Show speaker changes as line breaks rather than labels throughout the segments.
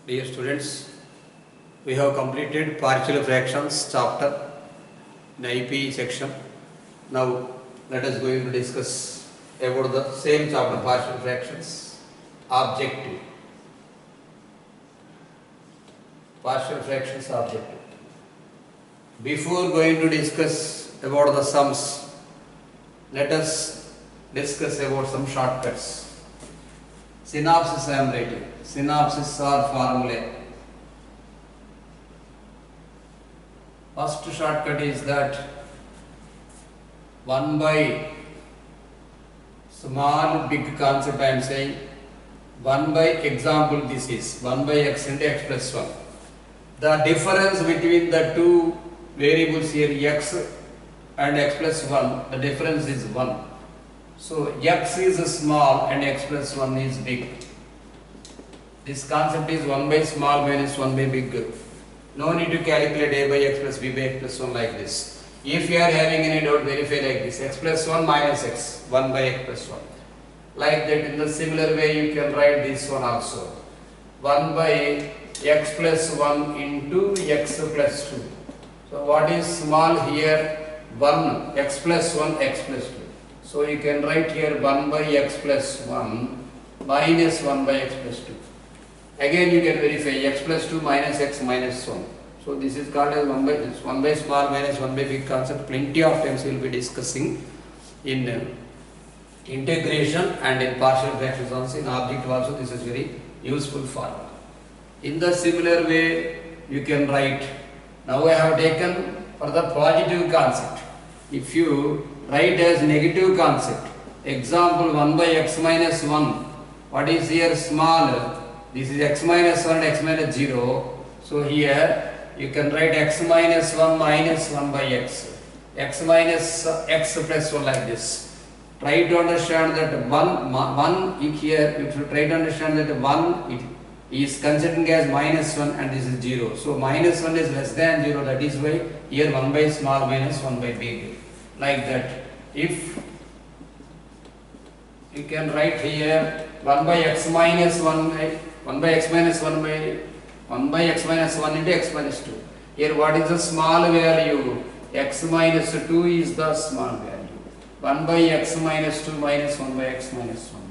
Dear students, we have completed partial fractions chapter in IP section. Now let us going to discuss about the same chapter, partial fractions, objective. Partial fractions objective. Before going to discuss about the sums, let us discuss about some shortcuts. Synopsis I am writing. Synopsis or formulae. First shortcut is that 1 by small big concept I am saying 1 by example this is 1 by x into x plus 1. The difference between the two variables here x and x plus 1, the difference is 1. So x is small and x plus 1 is big. This concept is 1 by small minus 1 by big. No need to calculate a by x plus b by x plus 1 like this. If you are having any doubt, verify like this: x plus 1 minus x, 1 by x plus 1. Like that, in the similar way you can write this one also. 1 by x plus 1 into x plus 2. So what is small here? 1, x plus 1, x plus 2. So you can write here 1 by x plus 1 minus 1 by x plus 2. Again you can verify x plus 2 minus x minus 1. So this is called as 1 by small minus 1 by big concept. Plenty of times we will be discussing in integration and in partial fractions also. In objective also this is very useful formula. In the similar way you can write. Now I have taken for the positive concept. If you write as negative concept, example 1 by x minus 1, what is here small? This is x minus 1 and x minus 0. So here you can write x minus 1 minus 1 by x. X minus x plus 1 like this. Try to understand that 1 here, you should try to understand that 1 it is considering as minus 1 and this is 0. So minus 1 is less than 0, that is why here 1 by small minus 1 by big. Like that. If you can write here 1 by x minus 1 by x minus 1 by x minus 1 into x minus 2. Here what is the small value? X minus 2 is the small value. 1 by x minus 2 minus 1 by x minus 1.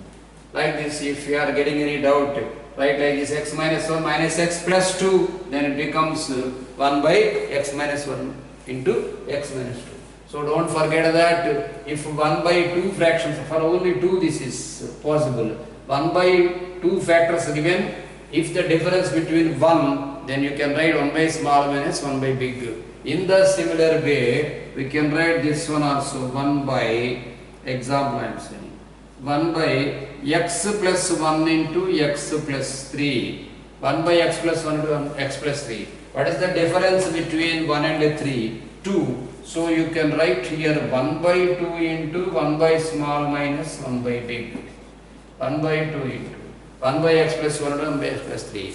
Like this, if you are getting any doubt, write like this: x minus 1 minus x plus 2, then it becomes 1 by x minus 1 into x minus 2. So don't forget that if 1 by 2 fractions, for only 2 this is possible. 1 by 2 factors given, if the difference between 1, then you can write 1 by small minus 1 by big. In the similar way, we can write this one also: 1 by, example I am saying, 1 by x plus 1 into x plus 3. 1 by x plus 1 into x plus 3. What is the difference between 1 and 3? 2. So you can write here 1 by 2 into 1 by small minus 1 by big. 1 by 2 into 1 by x plus 1 into 1 by x plus 3.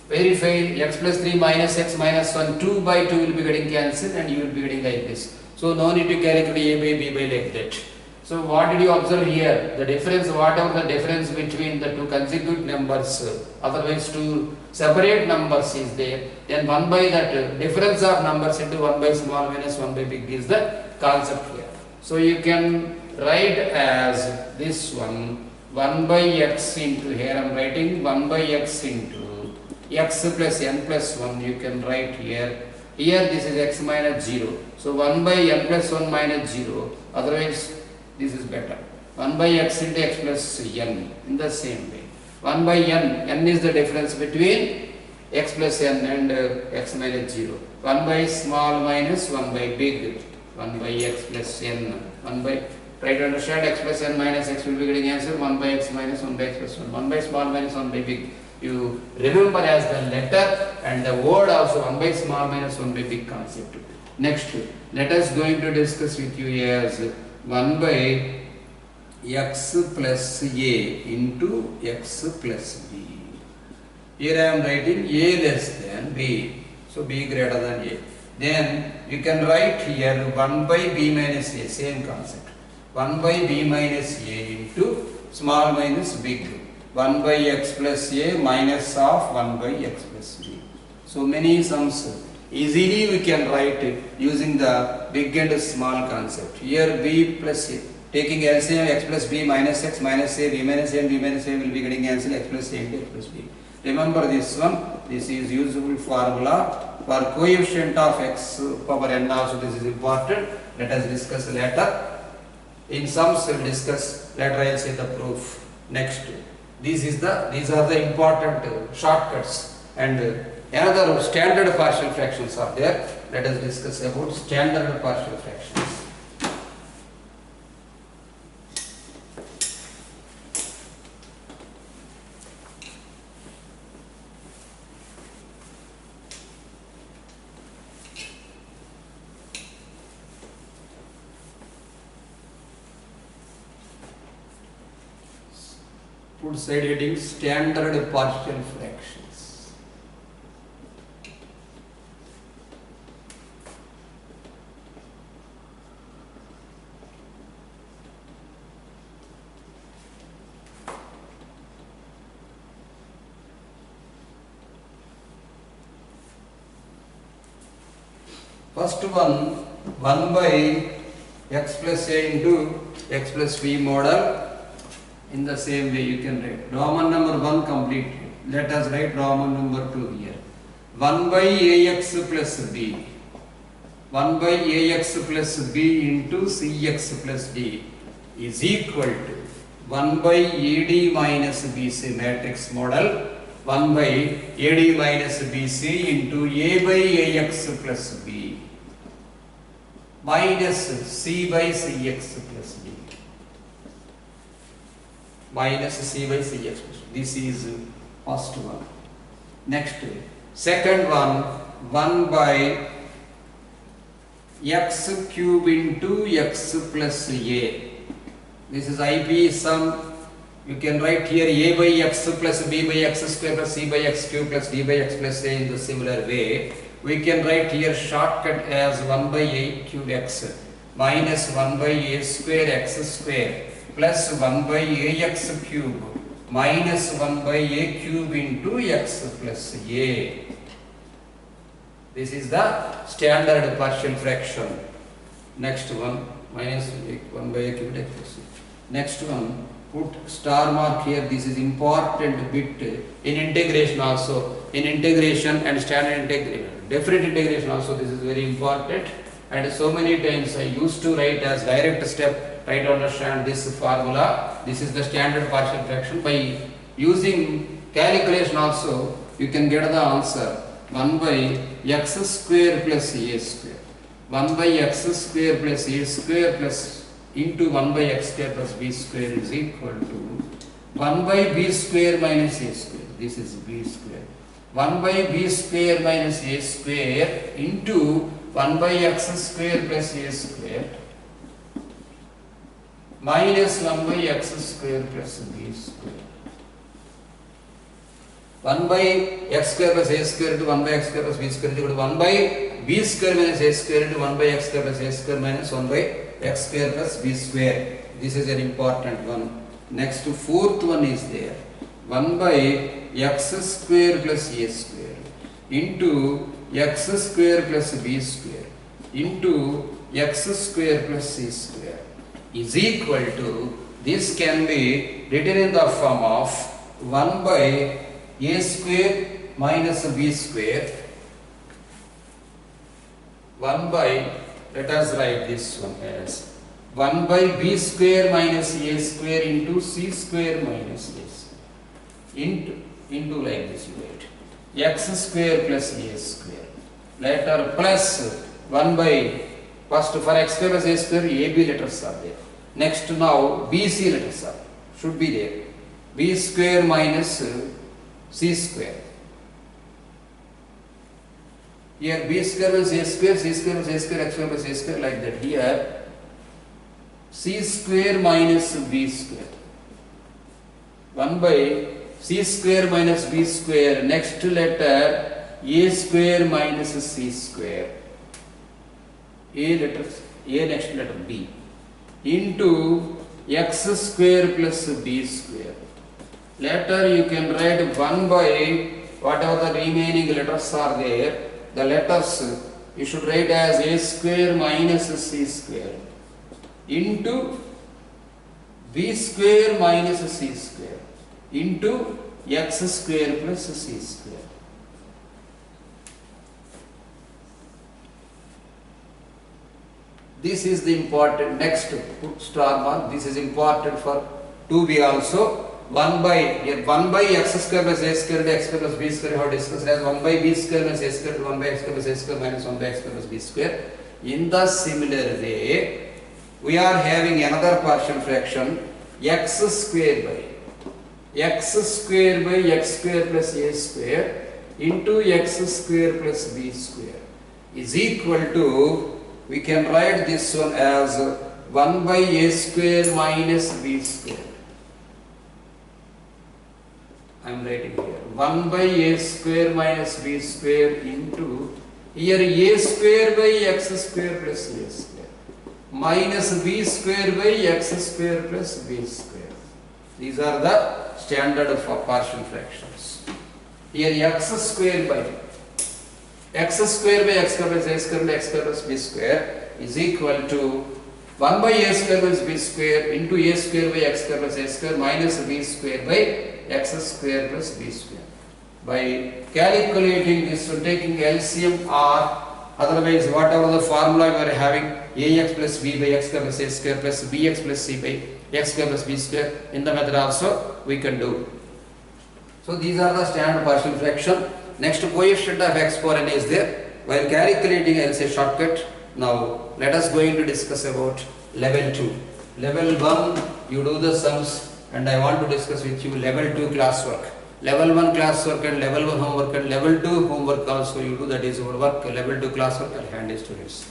Verify x plus 3 minus x minus 1, 2 by 2 will be getting cancelled and you will be getting like this. So no need to calculate a by b by like that. So what did you observe here? The difference, whatever the difference between the two consecutive numbers, otherwise two separate numbers is there, then 1 by that difference of numbers into 1 by small minus 1 by big is the concept here. So you can write as this one: 1 by x into, here I am writing 1 by x into x plus n plus 1, you can write here. Here this is x minus 0. So 1 by n plus 1 minus 0, otherwise this is better. 1 by x into x plus n in the same way. 1 by n is the difference between x plus n and x minus 0. 1 by small minus 1 by big. 1 by x plus n. 1 by, try to understand, x plus n minus x will be getting answer 1 by x minus 1 by x plus 1. 1 by small minus 1 by big. You remember as the letter and the word also, 1 by small minus 1 by big concept. Next, let us going to discuss with you as 1 by x plus a into x plus b. Here I am writing a less than b. So b greater than a. Then you can write here 1 by b minus a, same concept. 1 by b minus a into small minus big. 1 by x plus a minus of 1 by x plus b. So many sums easily we can write using the big and small concept. Here b plus a, taking LCM x plus b minus x minus a, b minus a and b minus a will be getting answer x plus a into x plus b. Remember this one, this is useful formula for coefficient of x power n also. This is important. Let us discuss later. In sums we will discuss later. I will say the proof. Next, these are the important shortcuts, and another standard partial fractions are there. Let us discuss about standard partial fractions. Put side heading standard partial fractions. First one, 1 by x plus a into x plus b model. In the same way you can write Roman number 1 complete. Let us write Roman number 2 here. 1 by ax plus b. 1 by ax plus b into cx plus d is equal to 1 by ad minus bc matrix model. 1 by ad minus bc into a by ax plus b minus c by cx plus d. Minus c by cx. This is first one. Next, second one, 1 by x cube into x plus a. This is IP sum. You can write here a by x plus b by x square plus c by x cube plus d by x plus a in the similar way. We can write here shortcut as 1 by a cube x minus 1 by a square x square plus 1 by ax cube minus 1 by a cube into x plus a. This is the standard partial fraction. Next one, minus 1 by a cube x plus a. Next one, put star mark here. This is important bit in integration also. In integration and standard integration, definite integration also, this is very important. And so many times I used to write as direct step. Try to understand this formula. This is the standard partial fraction. By using calculation also, you can get the answer. 1 by x square plus a square. 1 by x square plus a square plus into 1 by x square plus b square is equal to 1 by b square minus a square. This is b square. 1 by b square minus a square into 1 by x square plus a square minus 1 by x square plus b square. 1 by x square plus a square into 1 by x square plus b square is equal to 1 by b square minus a square into 1 by x square plus a square minus 1 by x square plus b square. This is an important one. Next, fourth one is there. 1 by x square plus a square into x square plus b square into x square plus c square is equal to, this can be written in the form of 1 by a square minus b square, 1 by, let us write this one as 1 by b square minus a square into c square minus a square into like this you write x square plus a square, later plus 1 by, first for x square plus a square ab letters are there. Next now bc letters are should be there. B square minus c square. Here b square plus a square, c square plus a square, x square plus a square, like that. Here c square minus b square. 1 by c square minus b square. Next letter a square minus c square. A letters, a next letter b into x square plus b square Later you can write 1 by whatever the remaining letters are there. The letters you should write as a square minus c square into b square minus c square into x square plus c square. This is the important. Next, put star mark. This is important for 2b also. 1 by x square plus a square into x square plus b square, how discussed as 1 by b square minus a square, 1 by x square plus a square minus 1 by x square plus b square. In the similar way, we are having another partial fraction, x square by x square plus a square into x square plus b square is equal to, we can write this one as 1 by a square minus b square. I am writing here 1 by a square minus b square into here a square by x square plus a square minus b square by x square plus b square. These are the standard for partial fractions. Here x square by x square plus a square into x square plus b square is equal to 1 by a square plus b square into a square by x square plus a square minus b square by x square plus b square. By calculating this, so taking LCM or otherwise whatever the formula we are having, ax plus b by x square plus a square plus bx plus c by x square plus b square, in the method also we can do. So these are the standard partial fraction. Next, coefficient of x power n is there. While calculating, I will say shortcut. Now let us going to discuss about level 2. Level 1 you do the sums, and I want to discuss with you level 2 classwork. Level 1 classwork and level 1 homework and level 2 homework also you do, that is our work. Level 2 classwork I'll hand it to students.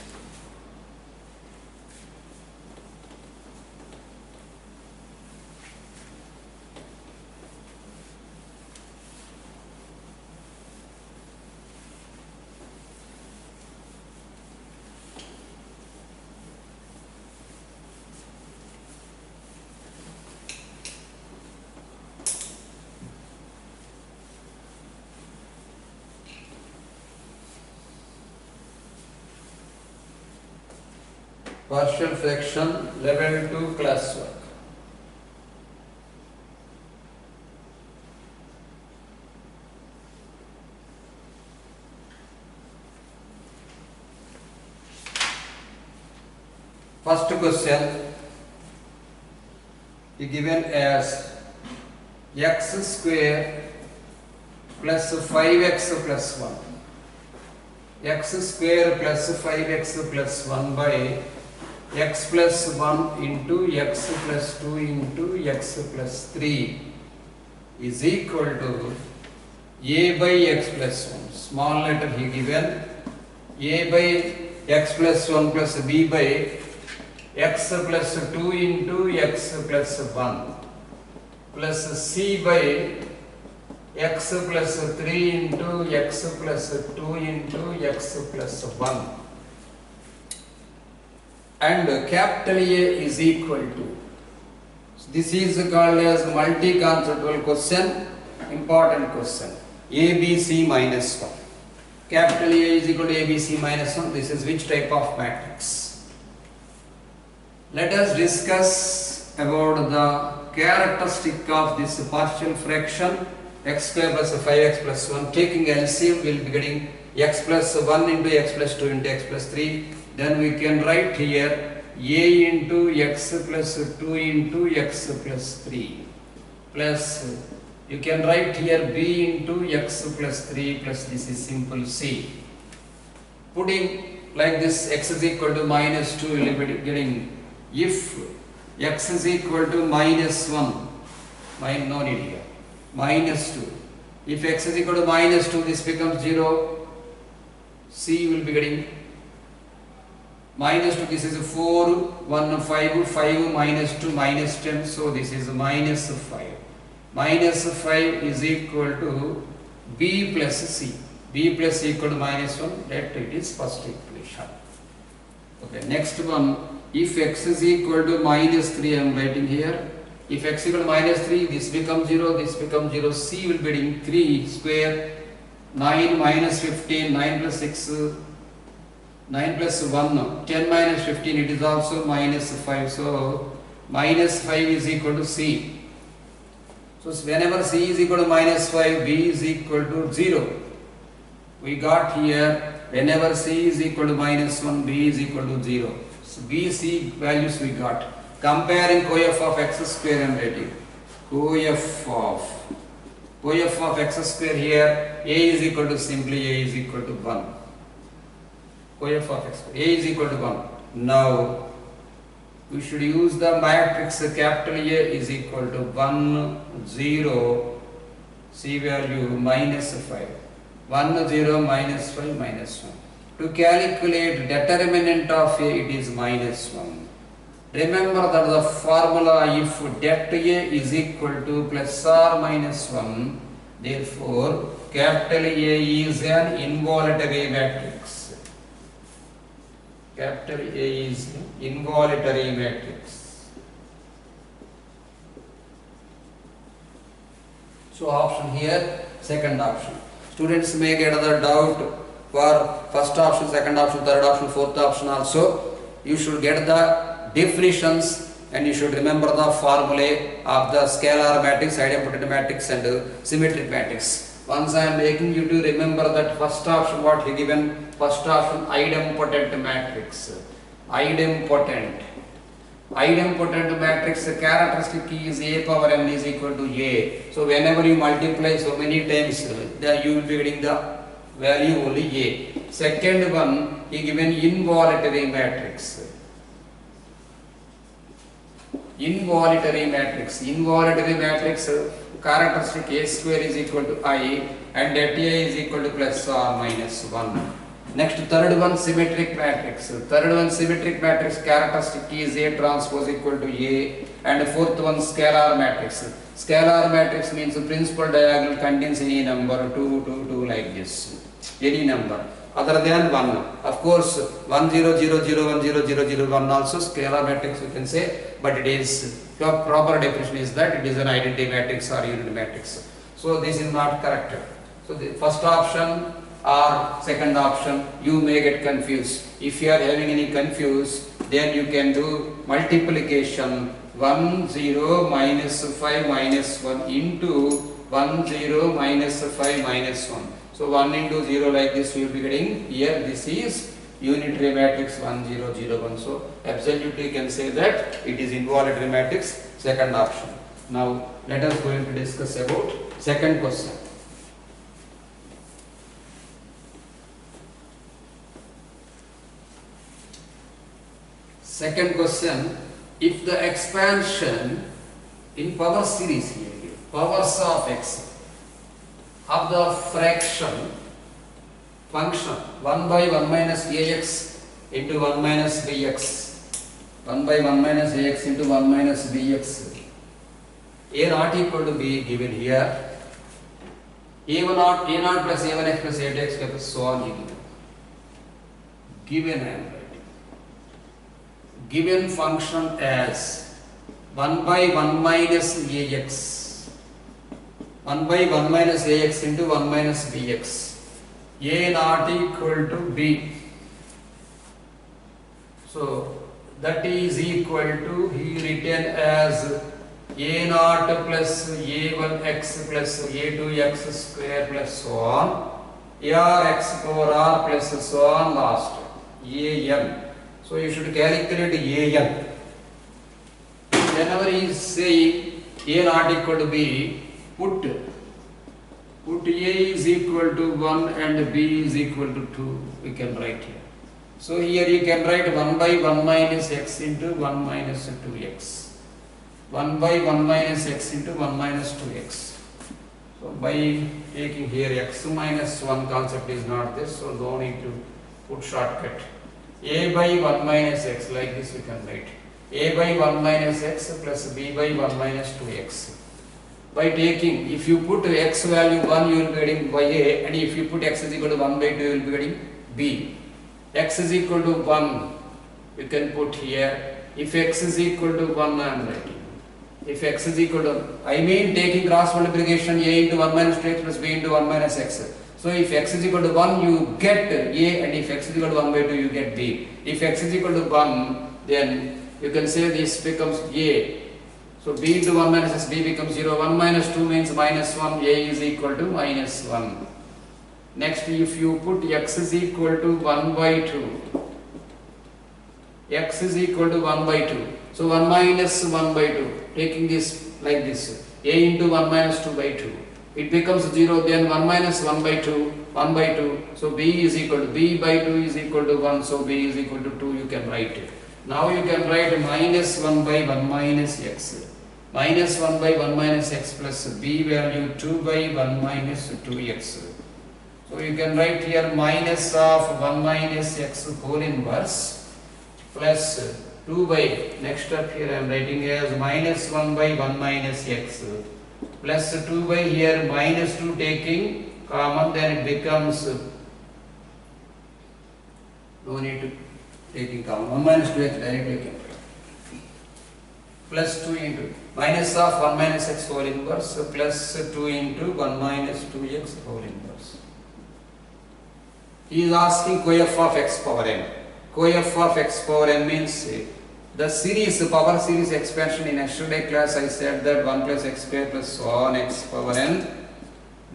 Partial fraction level 2 classwork. First question is given as x square plus 5x plus 1. X square plus 5x plus 1 by x plus 1 into x plus 2 into x plus 3 is equal to a by x plus 1. Small letter he given, a by x plus 1 plus b by x plus 2 into x plus 1 plus c by x plus 3 into x plus 2 into x plus 1. And capital A is equal to, this is called as multi-conceptual question, important question, ABC minus 1. Capital A is equal to ABC minus 1. This is which type of matrix? Let us discuss about the characteristic of this partial fraction x square plus 5x plus 1. Taking LCM, we will be getting x plus 1 into x plus 2 into x plus 3. Then we can write here a into x plus 2 into x plus 3 plus, you can write here b into x plus 3 plus, this is simple c. Putting like this, x is equal to minus 2, we will be getting, if x is equal to minus 1, no need here, minus 2. If x is equal to minus 2, this becomes 0, c will be getting minus 2, this is 4, 1, 5, 5 minus 2 minus 10, so this is minus 5. Minus 5 is equal to b plus c. B plus c equal to minus 1, that it is first equation. Okay, next one, if x is equal to minus 3, I am writing here, If x equal to minus 3, this becomes 0, this becomes 0. C will be getting 3 square, 9 minus 15, 9 plus 6, 9 plus 1, 10 minus 15, it is also minus 5. So, minus 5 is equal to C. So, whenever C is equal to minus 5, B is equal to 0. We got here, whenever C is equal to minus 1, B is equal to 0. So, B, C values we got. Comparing coef of x square and writing. Coef of x square here, A is equal to simply A is equal to 1. Coef of x square, A is equal to 1. Now, we should use the matrix capital A is equal to 1, 0, C value minus 5. 1, 0, minus 5, minus 1. To calculate determinant of A, it is minus 1. Remember that the formula if det A is equal to plus or minus 1, therefore capital A is an involuntary matrix. Capital A is involuntary matrix. So option here, second option. Students may get other doubt for first option, second option, third option, fourth option also. You should get the definitions and you should remember the formulae of the scalar matrix, idempotent matrix and symmetric matrix. Once I am making you to remember that first option what he given, first option idempotent matrix. Idempotent matrix characteristic key is A power n is equal to A. So whenever you multiply so many times, then you will be getting the value only A. Second one, he given involuntary matrix. Involuntary matrix characteristic A square is equal to I and det A is equal to plus or minus 1. Next, third one symmetric matrix. Characteristic is A transpose equal to A, and fourth one scalar matrix. Scalar matrix means the principal diagonal contains any number 2, 2, 2 like this. Any number other than 1. Of course, 1, 0, 0, 0, 1, 0, 0, 0, 1 also scalar matrix we can say, but it is proper definition is that it is an identity matrix or unit matrix. So this is not correct. So the first option or second option you may get confused. If you are having any confuse, then you can do multiplication 1, 0, minus 5, minus 1 into 1, 0, minus 5, minus 1. So 1 into 0 like this we will be getting here. This is unitary matrix 1, 0, 0, 1. So absolutely you can say that it is involuntary matrix, second option. Now let us going to discuss about second question. Second question, if the expansion in power series here, powers of x of the fraction function 1 by 1 minus ax into 1 minus bx, 1 by 1 minus ax into 1 minus bx, a not equal to b given here, a1 not, a naught plus a1x plus a2x plus so on given I am writing. Given function as 1 by 1 minus ax, 1 by 1 minus ax into 1 minus bx, a not equal to b. So that is equal to, he written as a naught plus a1x plus a2x square plus so on, arx power r plus so on last, an. So you should calculate an. Whenever he is saying a not equal to b, put a is equal to 1 and b is equal to 2, we can write here. So here you can write 1 by 1 minus x into 1 minus 2x. 1 by 1 minus x into 1 minus 2x. So by taking here x minus 1 concept is not this, so no need to put shortcut. A by 1 minus x, like this we can write. A by 1 minus x plus b by 1 minus 2x. By taking, if you put x value 1, you will be getting by a, and if you put x is equal to 1 by 2, you will be getting b. X is equal to 1, you can put here. If x is equal to 1, I am writing. if x is equal to, I mean taking cross multiplication a into 1 minus 2x plus b into 1 minus x. So if x is equal to 1, you get a, and if x is equal to 1 by 2, you get b. If x is equal to 1, then you can say this becomes a. So b into 1 minus x, b becomes 0. 1 minus 2 means minus 1, a is equal to minus 1. Next, if you put x is equal to 1 by 2, x is equal to 1 by 2. So 1 minus 1 by 2, taking this like this, a into 1 minus 2 by 2. It becomes 0, then 1 minus 1 by 2, 1 by 2. So b is equal to, b by 2 is equal to 1, so b is equal to 2, you can write it. Now you can write minus 1 by 1 minus x. Minus 1 by 1 minus x plus b value 2 by 1 minus 2x. So you can write here minus of 1 minus x whole inverse plus 2 by, next step here I am writing as minus 1 by 1 minus x plus 2 by here minus 2 taking common, then it becomes, no need to taking common, 1 minus 2x directly you can write, plus 2 into minus of 1 minus x whole inverse plus 2 into 1 minus 2x whole inverse. He is asking coef of x power n. Coef of x power n means the series, power series expansion in yesterday class I said that 1 plus x square plus so on x power n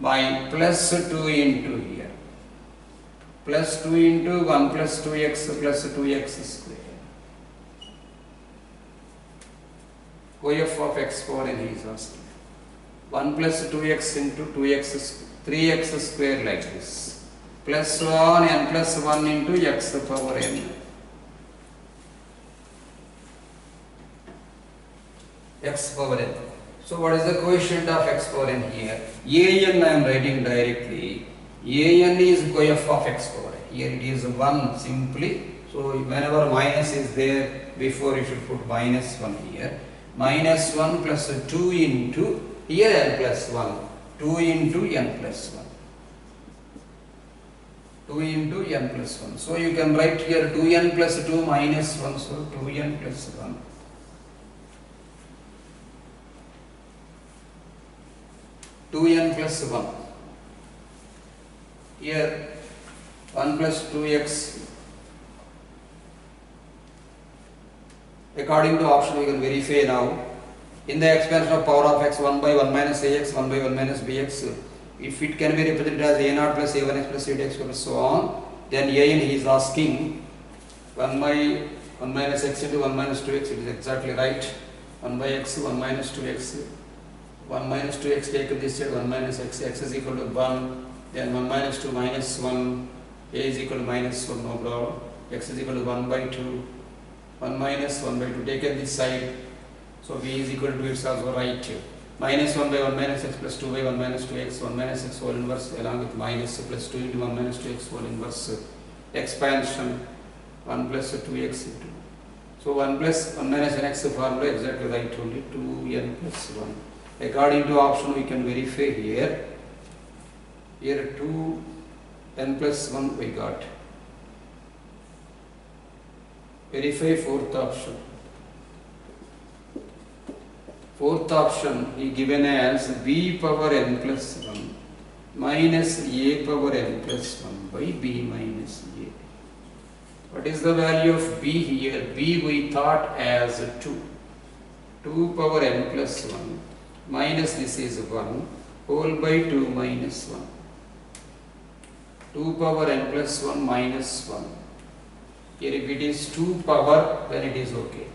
by plus 2 into here. Plus 2 into 1 plus 2x plus 2x square. Coef of x power n he is asking. 1 plus 2x into 2x, 3x square like this. Plus so on n plus 1 into x power n. X power n. So what is the coefficient of x power n here? An I am writing directly. An is coef of x power n. Here it is 1 simply. So whenever minus is there, before you should put minus 1 here. Minus 1 plus 2 into, here n plus 1. 2 into n plus 1. 2 into n plus 1. So you can write here 2n plus 2 minus 1. So 2n plus 1. 2n plus 1. Here 1 plus 2x. According to option we can verify now. In the expansion of power of x, 1 by 1 minus ax, 1 by 1 minus bx. If it can be represented as a0 plus a1x plus a2x plus so on, then an he is asking 1 by 1 minus x into 1 minus 2x, it is exactly right. 1 by x, 1 minus 2x. 1 minus 2x taken this side, 1 minus x, x is equal to 1, then 1 minus 2 minus 1, a is equal to minus 1, no problem, x is equal to 1 by 2, 1 minus 1 by 2 taken this side, so b is equal to, it's also right. Minus 1 by 1 minus x plus 2 by 1 minus 2x, 1 minus x whole inverse along with minus plus 2 into 1 minus 2x whole inverse expansion 1 plus 2x into. So 1 plus 1 minus nx formula exactly right only, 2n plus 1. According to option we can verify here. Here 2n plus 1 we got. Verify fourth option. Fourth option he given as b power n plus 1 minus a power n plus 1 by b minus a. What is the value of b here? B we thought as 2. 2 power n plus 1 minus this is 1 whole by 2 minus 1. 2 power n plus 1 minus 1. Here if it is 2 power, then it is okay.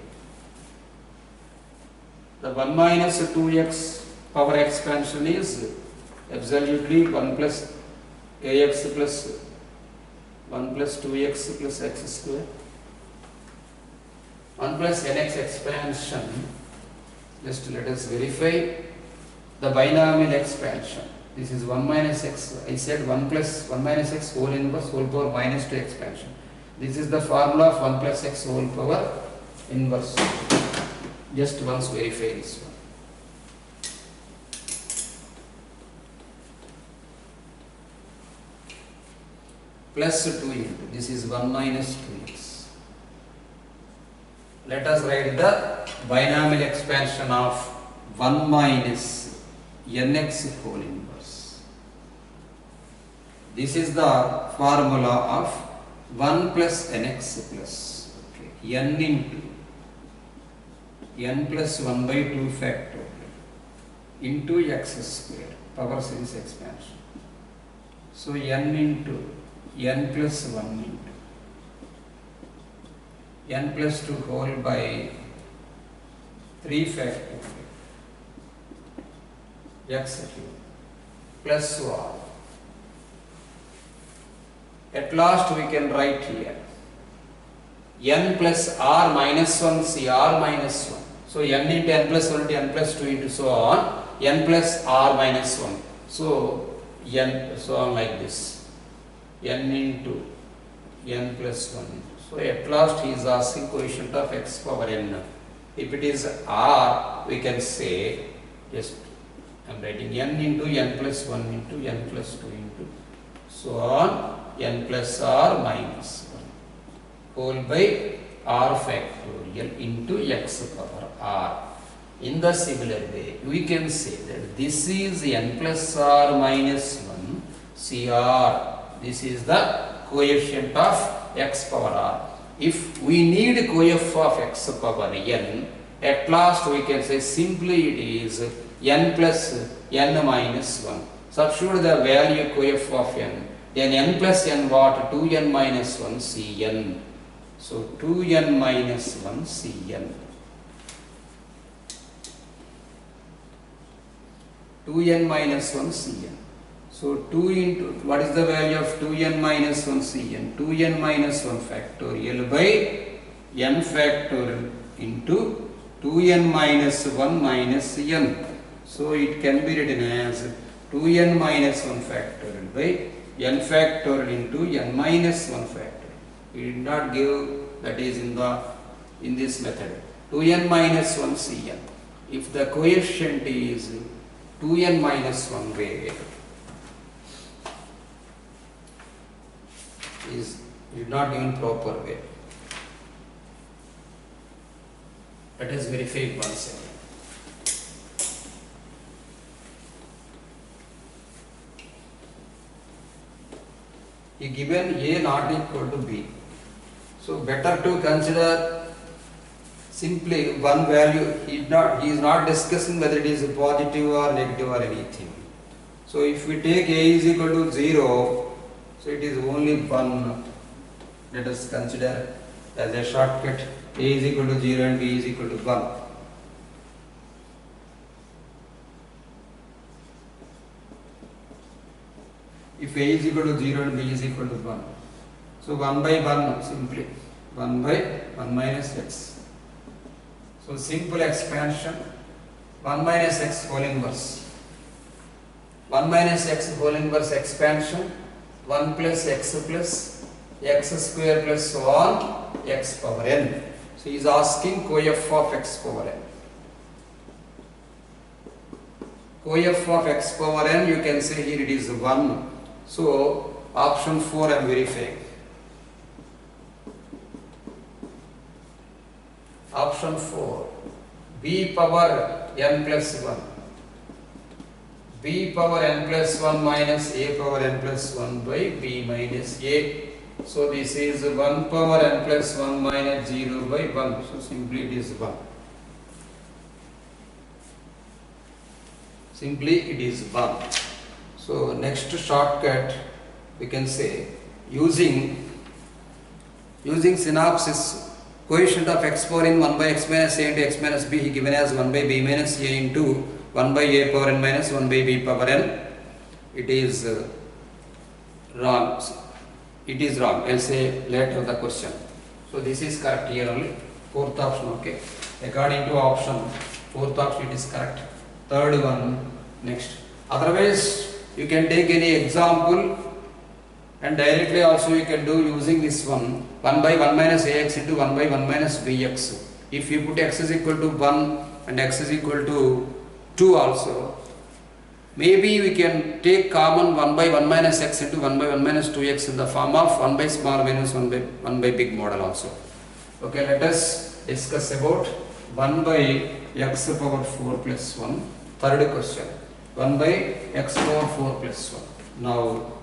The 1 minus 2x power expansion is absolutely 1 plus ax plus 1 plus 2x plus x square. 1 plus nx expansion. Just let us verify the binomial expansion. This is 1 minus x. I said 1 plus 1 minus x whole inverse whole power minus 2 expansion. This is the formula of 1 plus x whole power inverse. Just once verify this one. Plus 2 into, this is 1 minus 2x. Let us write the binomial expansion of 1 minus nx whole inverse. This is the formula of 1 plus nx plus n into n plus 1 by 2 factorial into x square, power series expansion. So n into n plus 1 into n plus 2 whole by 3 factorial x cube plus 1. At last we can write here n plus r minus 1 cr minus 1. So n into n plus 1 into n plus 2 into so on, n plus r minus 1. So n so on like this, n into n plus 1. So at last he is asking coefficient of x power n. If it is r, we can say, just I am writing n into n plus 1 into n plus 2 into so on, n plus r minus 1 whole by r factorial into x power r. In the similar way, we can say that this is n plus r minus 1 cr. This is the coefficient of x power r. If we need coef of x power n, at last we can say simply it is n plus n minus 1. Substitute the value coef of n. Then n plus n what? 2n minus 1 cn. So 2n minus 1 cn. 2n minus 1 cn. So 2 into, what is the value of 2n minus 1 cn? 2n minus 1 factorial by n factorial into 2n minus 1 minus n. So it can be written as 2n minus 1 factorial by n factorial into n minus 1 factorial. We did not give, that is in this method, 2n minus 1 cn. If the coefficient is 2n minus 1 way, is not given proper way. Let us verify once again. He given a not equal to b. So better to consider simply one value. He is not discussing whether it is positive or negative or anything. So if we take a is equal to 0, so it is only 1. Let us consider as a shortcut a is equal to 0 and b is equal to 1. If a is equal to 0 and b is equal to 1. So 1 by 1 simply 1 by 1 minus x. So simple expansion 1 minus x whole inverse. 1 minus x whole inverse expansion 1 plus x square plus so on x power n. So he is asking coef of x power n. Coef of x power n, you can say here it is 1. So option 4 I am verifying. Option 4, b power n plus 1. b power n plus 1 minus a power n plus 1 by b minus a. So this is 1 power n plus 1 minus 0 by 1. So simply it is 1. Simply it is 1. So next shortcut we can say using synopsis, coefficient of x power n 1 by x minus a into x minus b, he given as 1 by b minus a into 1 by a power n minus 1 by b power n. It is wrong. It is wrong. I will say later the question. So this is correct here only. Fourth option, okay. According to option, fourth option it is correct. Third one, next. Otherwise, you can take any example and directly also you can do using this one. 1 by 1 minus ax into 1 by 1 minus bx. If you put x is equal to 1 and x is equal to 2 also, maybe we can take common 1 by 1 minus x into 1 by 1 minus 2x in the form of 1 by small minus 1 by big model also. Okay, let us discuss about 1 by x power 4 plus 1. Third question, 1 by x power 4 plus 1. Now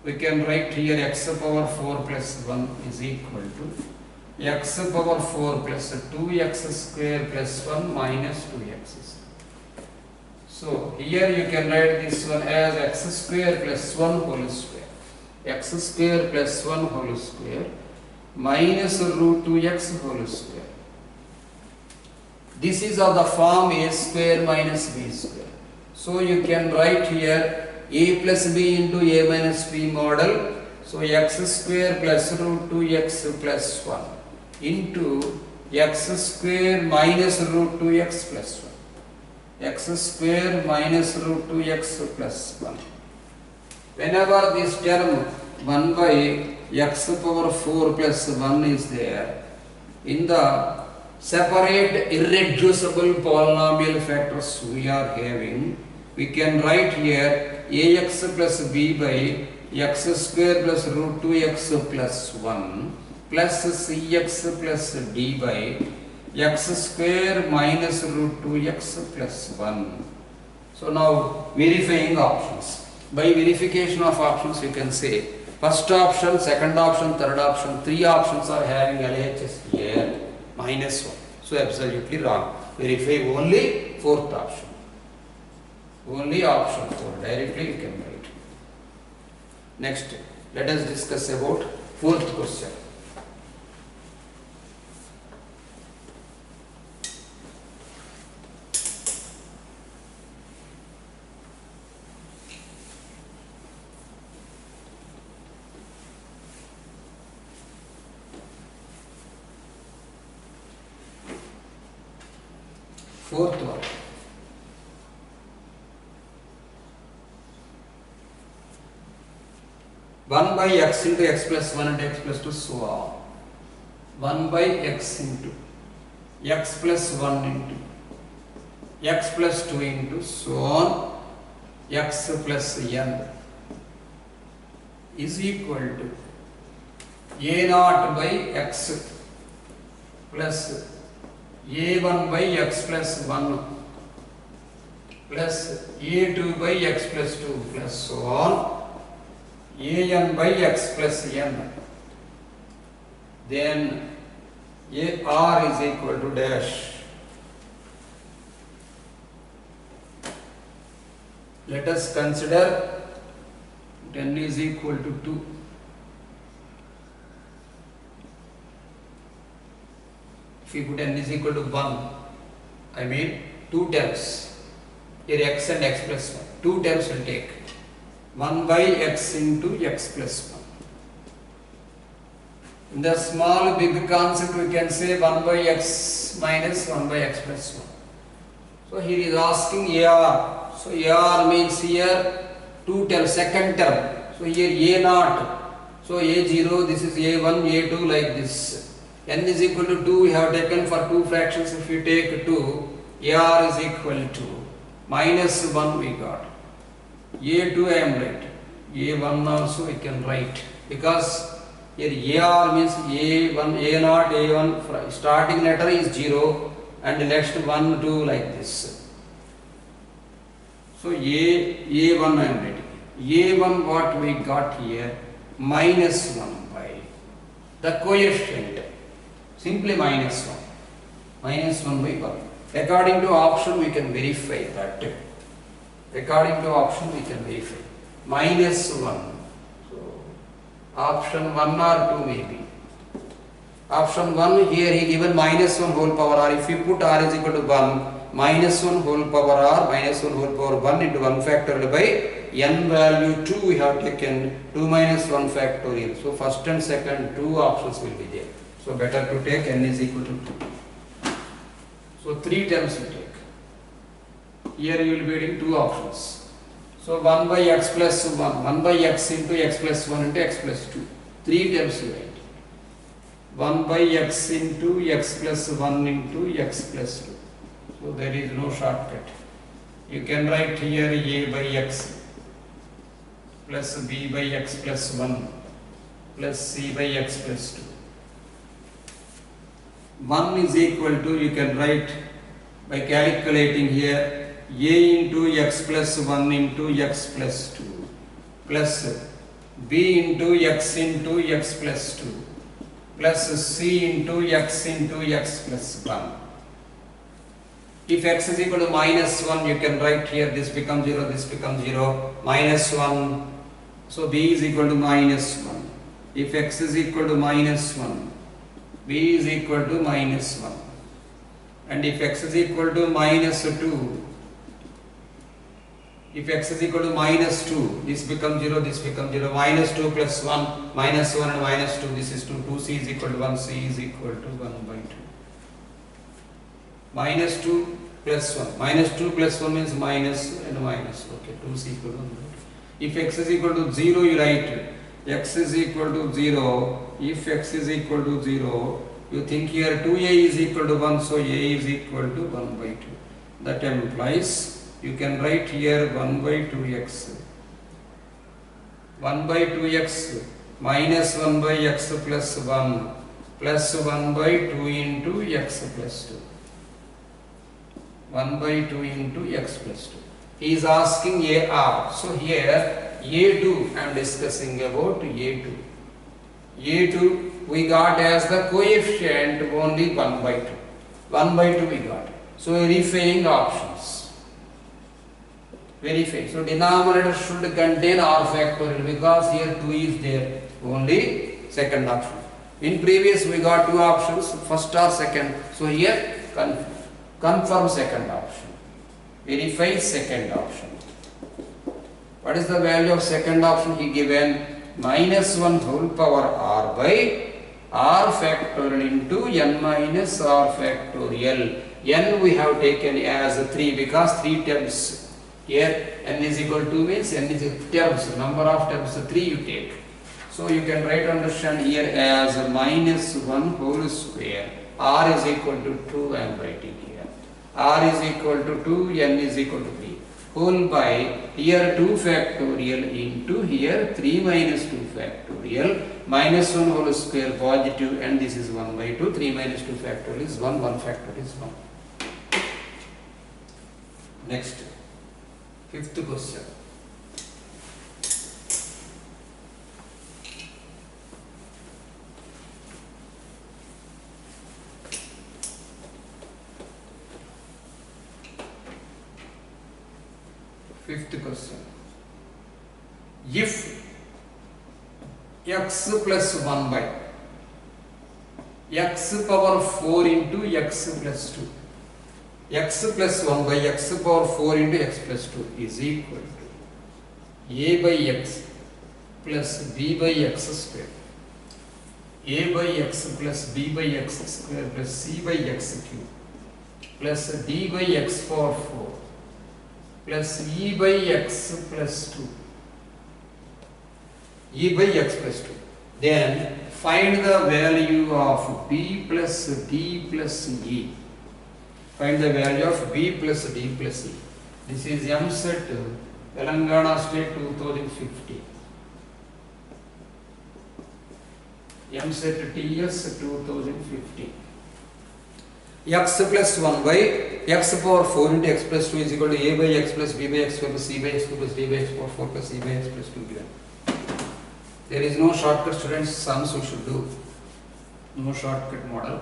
we can write here x power 4 plus 1 is equal to x power 4 plus 2x square plus 1 minus 2x. So here you can write this one as x square plus 1 whole square. X square plus 1 whole square minus root 2x whole square. This is of the form a square minus b square. So you can write here a plus b into a minus b model. So x square plus root 2x plus 1 into x square minus root 2x plus 1. X square minus root 2x plus 1. Whenever this term 1 by x power 4 plus 1 is there, in the separate irreducible polynomial factors we are having, we can write here ax plus b by x square plus root 2x plus 1 plus cx plus d by x square minus root 2x plus 1. So now verifying options. By verification of options you can say first option, second option, third option, three options are having LHS here minus 1. So absolutely wrong. Verify only fourth option. Only option 4. Directly you can write. Next, let us discuss about fourth question. Fourth one. One by x into x plus 1 and x plus 2 so on. 1 by x into x plus 1 into x plus 2 into so on x plus n is equal to a naught by x plus a1 by x plus 1 plus a2 by x plus 2 plus so on an by x plus n. Then r is equal to dash. Let us consider 10 is equal to 2. If you put n is equal to 1, I mean 2 terms. Here x and x plus 1. 2 terms will take 1 by x into x plus 1. In the small big concept we can say 1 by x minus 1 by x plus 1. So he is asking AR. So AR means here 2 terms, second term. So here A naught. So A0, this is A1, A2 like this. N is equal to 2 we have taken for 2 fractions. If you take 2, AR is equal to minus 1 we got. A2 I am right. A1 also we can write because here AR means A1, A0, A1 starting letter is 0 and next 1, 2 like this. So A1 I am writing. A1 what we got here minus 1 by the coefficient. Simply minus 1. Minus 1 by 1. According to option we can verify that. According to option we can verify. Minus 1. So option 1 or 2 maybe. Option 1 here he given minus 1 whole power r. If you put r is equal to 1, minus 1 whole power r minus 1 whole power 1 into 1 factorial by n value 2 we have taken 2 minus 1 factorial. So first and second 2 options will be there. So better to take n is equal to 2. So 3 terms we take. Here you will be getting 2 options. So 1 by x plus 1, 1 by x into x plus 1 into x plus 2. 3 terms you write. 1 by x into x plus 1 into x plus 2. So there is no shortcut. You can write here a by x plus b by x plus 1 plus c by x plus 2. 1 is equal to, you can write by calculating here, a into x plus 1 into x plus 2 plus b into x plus 2 plus c into x plus 1. If x is equal to minus 1, you can write here, this becomes 0, this becomes 0, minus 1. So b is equal to minus 1. If x is equal to minus 1, b is equal to minus 1. And if x is equal to minus 2, if x is equal to minus 2, this becomes 0, this becomes 0, minus 2 plus 1, minus 1 and minus 2, this is 2, 2c is equal to 1, c is equal to 1 by 2. Minus 2 plus 1, minus 2 plus 1 means minus and minus, okay, 2c equal to 1 by 2. If x is equal to 0, you write x is equal to 0, if x is equal to 0, you think here 2a is equal to 1, so a is equal to 1 by 2. That implies, you can write here 1 by 2x. 1 by 2x minus 1 by x plus 1 plus 1 by 2 into x plus 2. 1 by 2 into x plus 2. He is asking AR. So here A2, I am discussing about A2. A2 we got as the coefficient only 1 by 2. 1 by 2 we got. So verifying options. Verify. So denominator should contain r factorial because here 2 is there. Only second option. In previous we got two options, first or second. So here confirm second option. Verify second option. What is the value of second option? He given minus 1 whole power r by r factorial into n minus r factorial. N we have taken as 3 because 3 terms. Here n is equal to means n is terms, number of terms 3 you take. So you can write understand here as minus 1 whole square. R is equal to 2 I am writing here. R is equal to 2, n is equal to 3. Whole by here 2 factorial into here 3 minus 2 factorial. Minus 1 whole square positive and this is 1 by 2. 3 minus 2 factorial is 1, 1 factorial is 1. Next. Fifth question. Fifth question. If x plus 1 by x power 4 into x plus 2. X plus 1 by x power 4 into x plus 2 is equal to a by x plus b by x square. A by x plus b by x square plus c by x cube plus d by x power 4 plus e by x plus 2. E by x plus 2. Then find the value of b plus d plus e. Find the value of b plus d plus e. This is MSET Telangana State 2050. MSET TS 2050. X plus 1 by x power 4 into x plus 2 is equal to a by x plus b by x plus c by x plus d by x power 4 plus e by x plus 2 given. There is no shortcut, students, sums we should do. No shortcut model.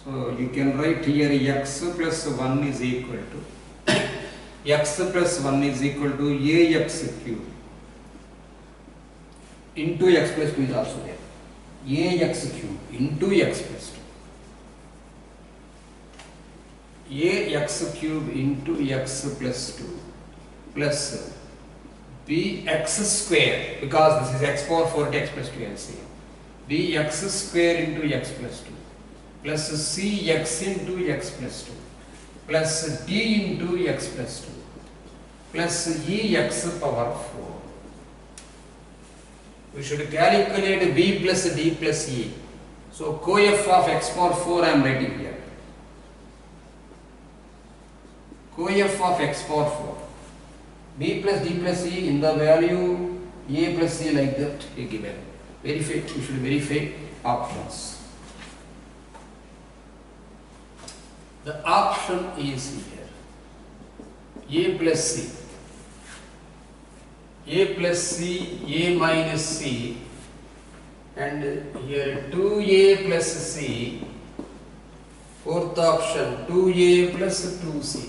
So you can write here x plus 1 is equal to x plus 1 is equal to ax cube into x plus 2 is also there. Ax cube into x plus 2. Ax cube into x plus 2 plus bx square, because this is x power 4 to x plus 2 LCM. Bx square into x plus 2 plus cx into x plus 2 plus d into x plus 2 plus ex power 4. We should calculate b plus d plus e. So coef of x power 4 I am writing here. Coef of x power 4. B plus d plus e in the value a plus c like that is given. Verify. We should verify options. The option is here A plus C. A plus C, A minus C, and here 2A plus C. Fourth option 2A plus 2C.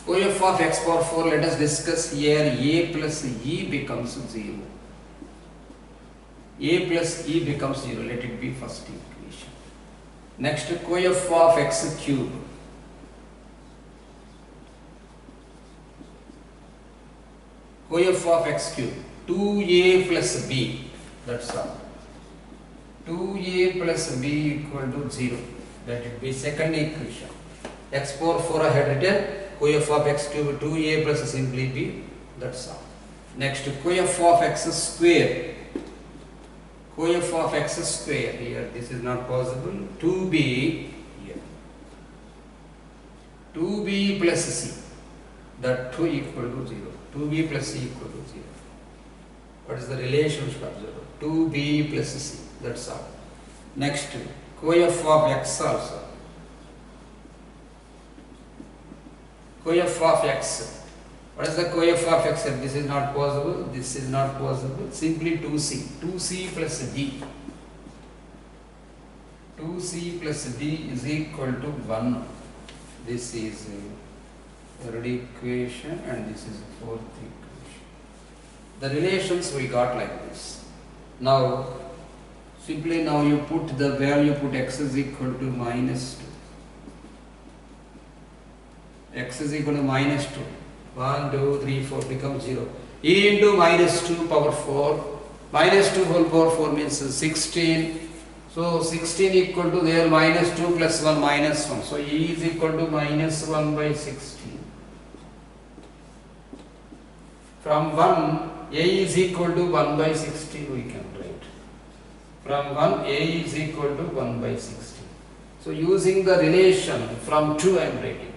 OF of x power 4, let us discuss here. A plus E becomes 0. A plus E becomes 0. Let it be first equation. Next, coef of x cube. Coef of x cube. 2A plus B. That's all. 2A plus B equal to 0. That will be second equation. X power 4 I had written. Coef of x cube 2A plus simply B. That's all. Next, coef of x square. Coef of x square. Here this is not possible. 2B here. 2B plus C. That 2 equal to 0. 2B plus C equal to 0. What is the relationship observed? 2B plus C. That's all. Next, coef of x also. Coef of x. What is the coef of x? This is not possible. This is not possible. Simply 2c. 2c plus d. 2c plus d is equal to 1. This is third equation and this is fourth equation. The relations we got like this. Now, simply now you put the value, put x is equal to minus 2. X is equal to minus 2. 1, 2, 3, 4 becomes 0. E into minus 2 power 4. Minus 2 whole power 4 means 16. So 16 equal to there minus 2 plus 1 minus 1. So E is equal to minus 1 by 16. From 1, A is equal to 1 by 16 we can write. From 1, A is equal to 1 by 16. So using the relation from 2 I am writing.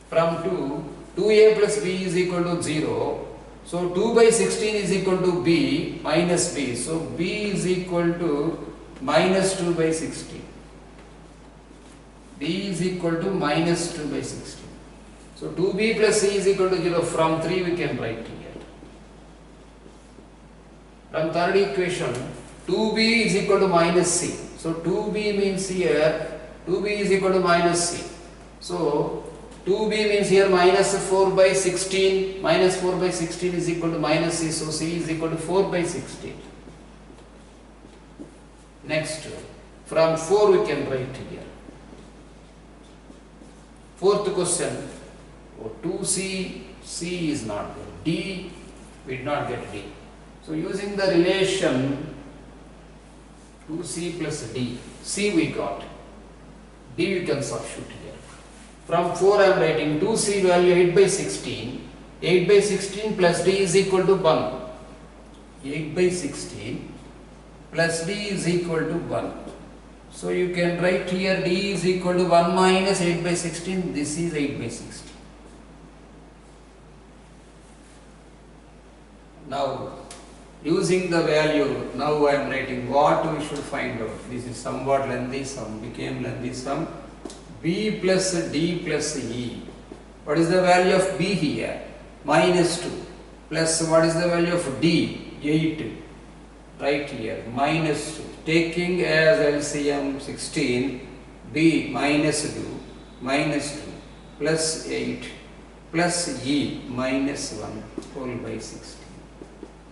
From 2, 2A plus B is equal to 0. So 2 by 16 is equal to B minus B. So B is equal to minus 2 by 16. B is equal to minus 2 by 16. So 2B plus C is equal to 0. From 3 we can write here. From third equation, 2B is equal to minus C. So 2B means here, 2B is equal to minus C. So 2B means here minus 4 by 16. Minus 4 by 16 is equal to minus C. So C is equal to 4 by 16. Next, from 4 we can write here. Fourth question. 2C, C is not there. D, we did not get D. So using the relation 2C plus D, C we got. D you can substitute here. From 4 I am writing 2C value 8 by 16. 8 by 16 plus D is equal to 1. 8 by 16 plus D is equal to 1. So you can write here D is equal to 1 minus 8 by 16. This is 8 by 16. Now using the value, now I am writing what we should find out. This is somewhat lengthy sum, became lengthy sum. B plus D plus E. What is the value of B here? Minus 2. Plus what is the value of D? 8. Right here. Minus 2. Taking as LCM 16. B minus 2. Minus 2. Plus 8. Plus E minus 1. Whole by 16.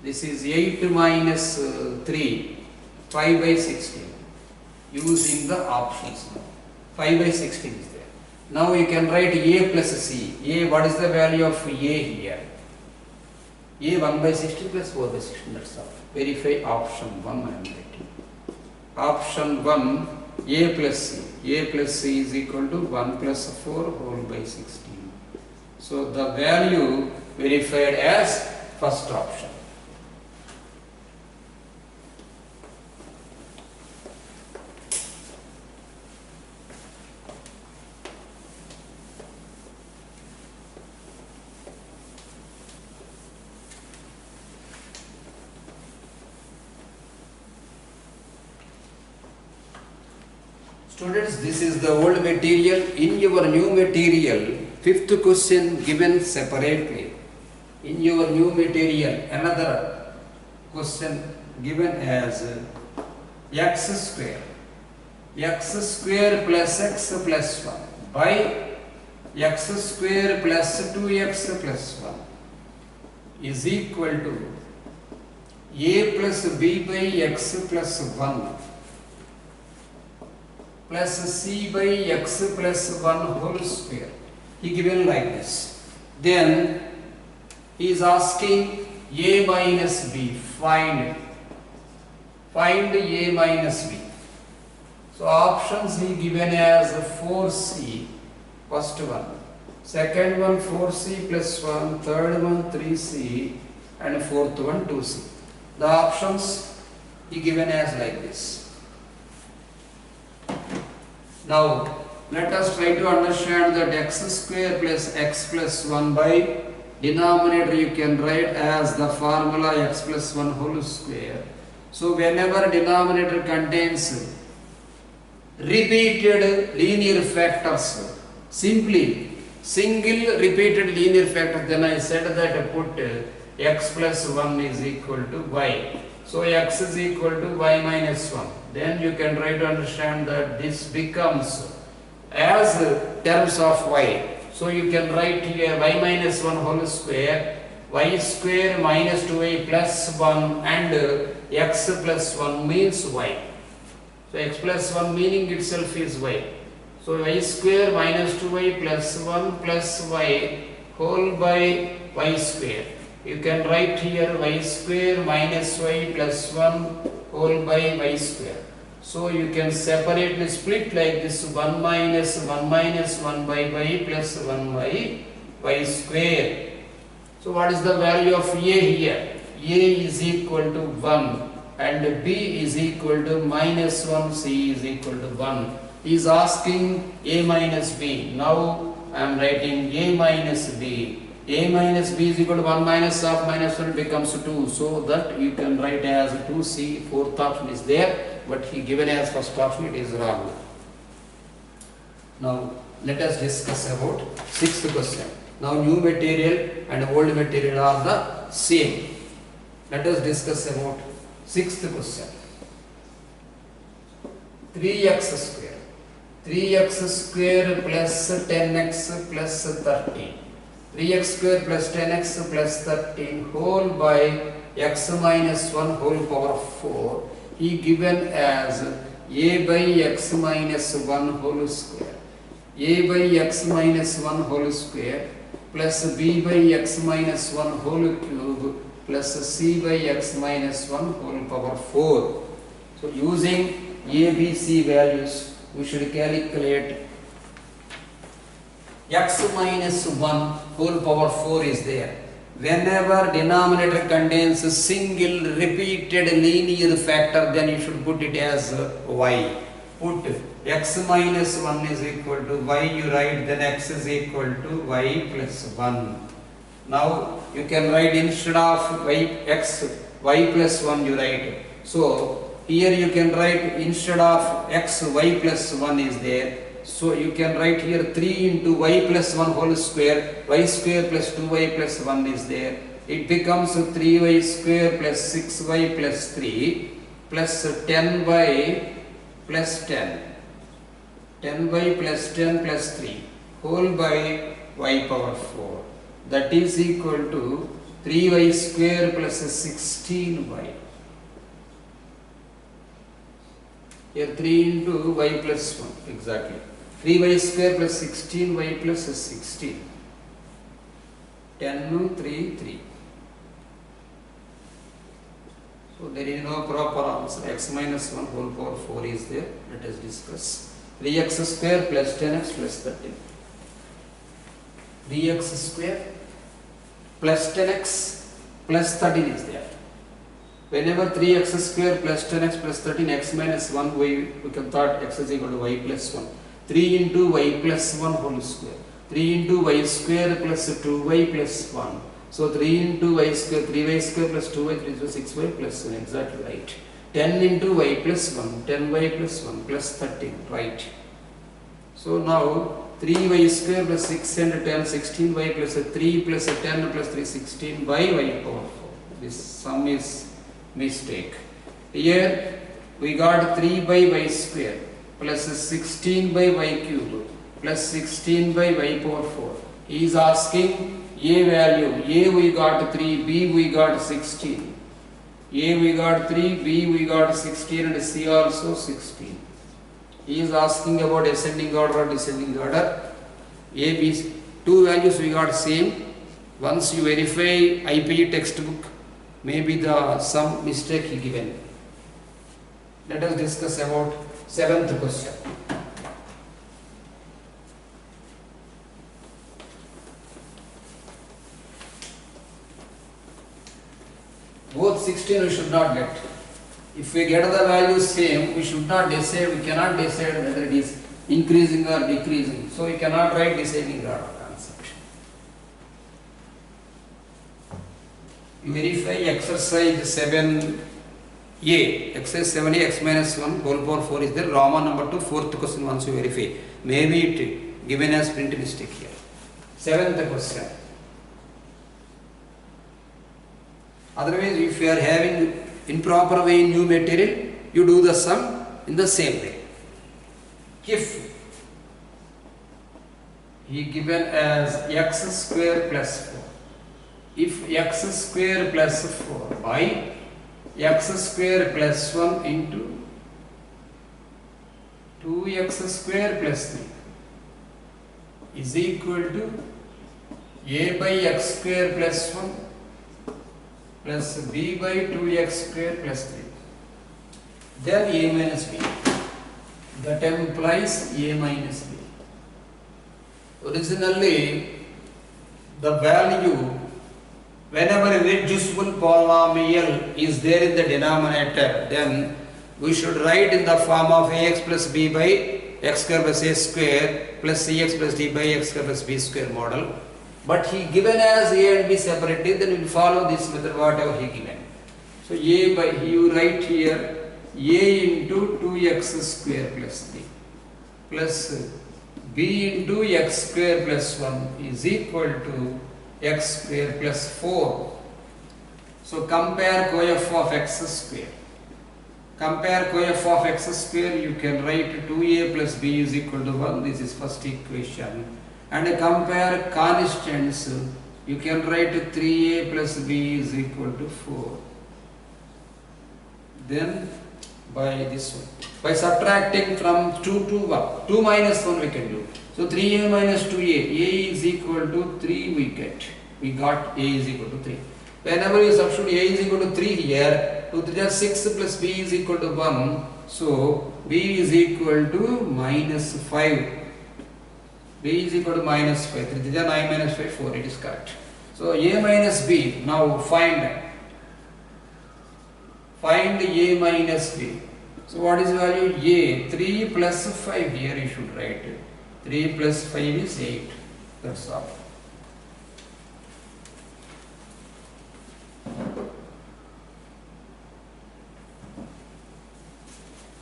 This is 8 minus 3. 5 by 16. Using the options now. 5 by 16 is there. Now you can write A plus C. A, what is the value of A here? A 1 by 16 plus 4 by 16, that's all. Verify option 1 I am writing. Option 1, A plus C. A plus C is equal to 1 plus 4 whole by 16. So the value verified as first option. Students, this is the old material. In your new material, fifth question given separately. In your new material, another question given as x square. X square plus x plus 1 by x square plus 2x plus 1 is equal to a plus b by x plus 1 plus c by x plus 1 whole square. He given like this. Then he is asking a minus b. Find a minus b. So options he given as 4c, first one. Second one 4c plus 1, third one 3c, and fourth one 2c. The options he given as like this. Now let us try to understand that x square plus x plus 1 by denominator you can write as the formula x plus 1 whole square. So whenever denominator contains repeated linear factors, simply single repeated linear factor, then I said that put x plus 1 is equal to y. So x is equal to y minus 1. Then you can try to understand that this becomes as terms of y. So you can write here y minus 1 whole square, y square minus 2y plus 1, and x plus 1 means y. So x plus 1 meaning itself is y. So y square minus 2y plus 1 plus y whole by y square. You can write here y square minus y plus 1 whole by y square. So you can separately split like this, 1 minus 1 by y plus 1 by y square. So what is the value of a here? A is equal to 1 and b is equal to minus 1, c is equal to 1. He is asking a minus b. Now I am writing a minus b. A minus b is equal to 1 minus of minus 1 becomes 2. So that you can write as 2c. Fourth option is there, but he given as first option, it is wrong. Now let us discuss about sixth question. Now new material and old material are the same. Let us discuss about sixth question. 3x square. 3x square plus 10x plus 13. 3x square plus 10x plus 13 whole by x minus 1 whole power 4. He given as a by x minus 1 whole square. A by x minus 1 whole square plus b by x minus 1 whole cube plus c by x minus 1 whole power 4. So using a, b, c values, we should calculate x minus 1 whole power 4 is there. Whenever denominator contains a single repeated linear factor, then you should put it as y. Put x minus 1 is equal to y, you write, then x is equal to y plus 1. Now you can write instead of y plus 1 you write. So here you can write instead of x y plus 1 is there. So you can write here 3 into y plus 1 whole square, y square plus 2y plus 1 is there. It becomes 3y square plus 6y plus 3 plus 10y plus 10. 10y plus 10 plus 3 whole by y power 4. That is equal to 3y square plus 16y. Here 3 into y plus 1, exactly. 3y square plus 16y plus 16. 10, 3, 3. So there is no proper answer. X minus 1 whole power 4 is there. Let us discuss. 3x square plus 10x plus 13. 3x square plus 10x plus 13 is there. Whenever 3x square plus 10x plus 13, x minus 1, we can thought x is equal to y plus 1. 3 into y plus 1 whole square. 3 into y square plus 2y plus 1. So 3 into y square, 3y square plus 2y, 3 to 6y plus 1, exactly right. 10 into y plus 1, 10y plus 1 plus 13, right. So now 3y square plus 6 and 10, 16y plus 3 plus 10 plus 3, 16 by y power 4. This sum is mistake. Here we got 3 by y square plus 16 by y cube plus 16 by y power 4. He is asking a value. A we got 3, b we got 16. A we got 3, b we got 16 and c also 16. He is asking about ascending order or descending order. A, B, two values we got same. Once you verify IPE textbook, maybe the some mistake he given. Let us discuss about 7th question. Both 16 we should not get. If we get the values same, we should not decide, we cannot decide whether it is increasing or decreasing. So we cannot write descending order concept. You verify exercise 7a. Exercise 7a, x minus 1 whole power 4 is there. Roman number 2, 4th question once you verify. Maybe it given as print mistake here. 7th question. Otherwise, if you are having improper way in new material, you do the sum in the same way. If he given as x square plus 4, if x square plus 4 by x square plus 1 into 2x square plus 3 is equal to a by x square plus 1 plus b by 2x square plus 3, then a minus b. That implies a minus b. Originally, the value, whenever a reducible polynomial is there in the denominator, then we should write in the form of ax plus b by x square plus a square plus cx plus d by x square plus b square model. But he given as a and b separately, then we will follow this method whatever he given. So a by, you write here a into 2x square plus 3 plus b into x square plus 1 is equal to x square plus 4. So compare coef of x square. Compare coef of x square, you can write 2a plus b is equal to 1. This is first equation. And compare constants, you can write 3a plus b is equal to 4. Then by this one, by subtracting from 2 to 1, 2 minus 1 we can do. So 3a minus 2a, a is equal to 3 we get. We got a is equal to 3. Whenever you substitute a is equal to 3 here, 2 3 are 6 plus b is equal to 1. So b is equal to minus 5. B is equal to minus 5. 3 3 are 9 minus 5, 4. It is correct. So a minus b. Now find a minus b. So what is the value? A. 3 plus 5. Here you should write 3 plus 5 is 8. That's all.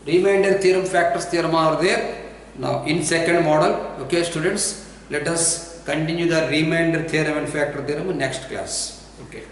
Remainder theorem, factors theorem are there. Now in second model. Okay students, let us continue the remainder theorem and factor theorem in next class. Okay.